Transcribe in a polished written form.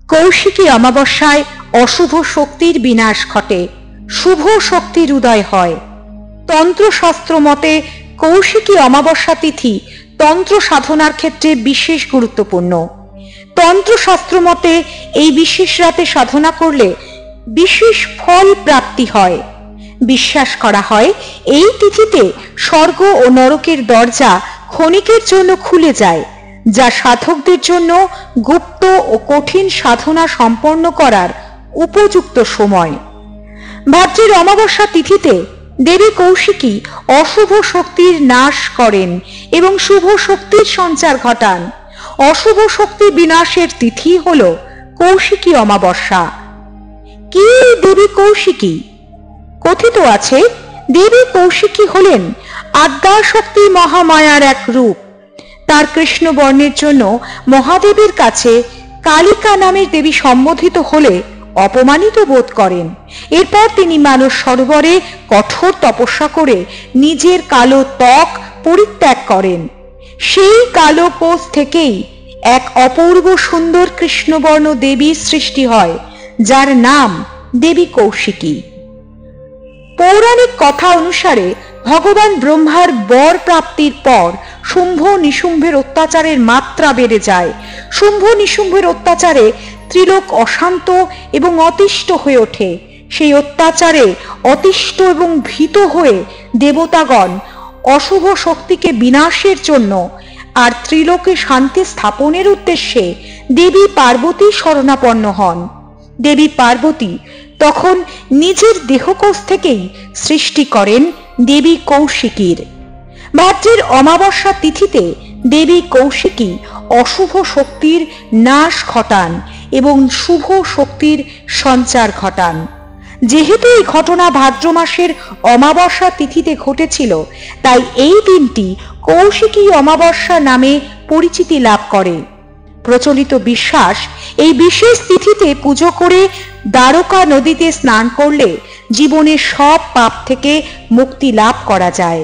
কৌশিকী অমাবস্যায় অশুভ শক্তির বিনাশ ঘটে, শুভ শক্তির উদয় হয়। তন্ত্রশাস্ত্র মতে কৌশিকী অমাবস্যা তিথি তন্ত্র সাধনার ক্ষেত্রে বিশেষ গুরুত্বপূর্ণ। তন্ত্রশাস্ত্র মতে এই বিশেষ রাতে সাধনা করলে বিশেষ ফল প্রাপ্তি হয়। বিশ্বাস করা হয় এই তিথিতে স্বর্গ ও নরকের দরজা ক্ষণিকের জন্য খুলে যায়, যা সাধকদের জন্য গুপ্ত ও কঠিন সাধনা সম্পন্ন করার উপযুক্ত সময়। ভাদ্রের অমাবস্যা তিথিতে দেবী কৌশিকী অশুভ শক্তির নাশ করেন এবং শুভ শক্তির সঞ্চার ঘটান। অশুভ শক্তি বিনাশের তিথি হল কৌশিকী অমাবস্যা। কি দেবী কৌশিকী? কথিত আছে দেবী কৌশিকী হলেন আদ্যাশক্তি মহামায়ার এক রূপ। তার কৃষ্ণ বর্ণের জন্য মহাদেবের কাছে কালিকা নামের দেবী সম্বোধিত হলে অপমানিত বোধ করেন। এরপর তিনি মানস সরোবরে কঠোর তপস্যা করে নিজের কালো ত্বক পরিত্যাগ করেন। সেই কালো কোষ থেকেই এক অপূর্ব সুন্দর কৃষ্ণবর্ণ দেবীর সৃষ্টি হয়, যার নাম দেবী কৌশিকী। পৌরাণিক কথা অনুসারে ভগবান ব্রহ্মার বর প্রাপ্তির পর শুম্ভ নিশুম্ভের অত্যাচারের মাত্রা বেড়ে যায়। শুম্ভ নিশুম্ভের অত্যাচারে ত্রিলোক অশান্ত এবং অতিষ্ঠ হয়ে ওঠে। সেই অত্যাচারে অতিষ্ঠ এবং ভীত হয়ে দেবতাগণ অশুভ শক্তিকে বিনাশের জন্য আর ত্রিলোকে শান্তি স্থাপনের উদ্দেশ্যে দেবী পার্বতী শরণাপন্ন হন। দেবী পার্বতী তখন নিজের দেহকোষ থেকেই সৃষ্টি করেন দেবী কৌশিকীর। ভাদ্রের অমাবস্যা তিথিতে দেবী কৌশিকী অশুভ শক্তির নাশ ঘটান এবং শুভ শক্তির সঞ্চার ঘটান। যেহেতু এই ঘটনা ভাদ্র মাসের অমাবস্যা তিথিতে ঘটেছিল, তাই এই দিনটি কৌশিকী অমাবস্যা নামে পরিচিতি লাভ করে। প্রচলিত বিশ্বাস, এই বিশেষ তিথিতে পুজো করে দ্বারকা নদীতে স্নান করলে জীবনের সব পাপ থেকে মুক্তি লাভ করা যায়।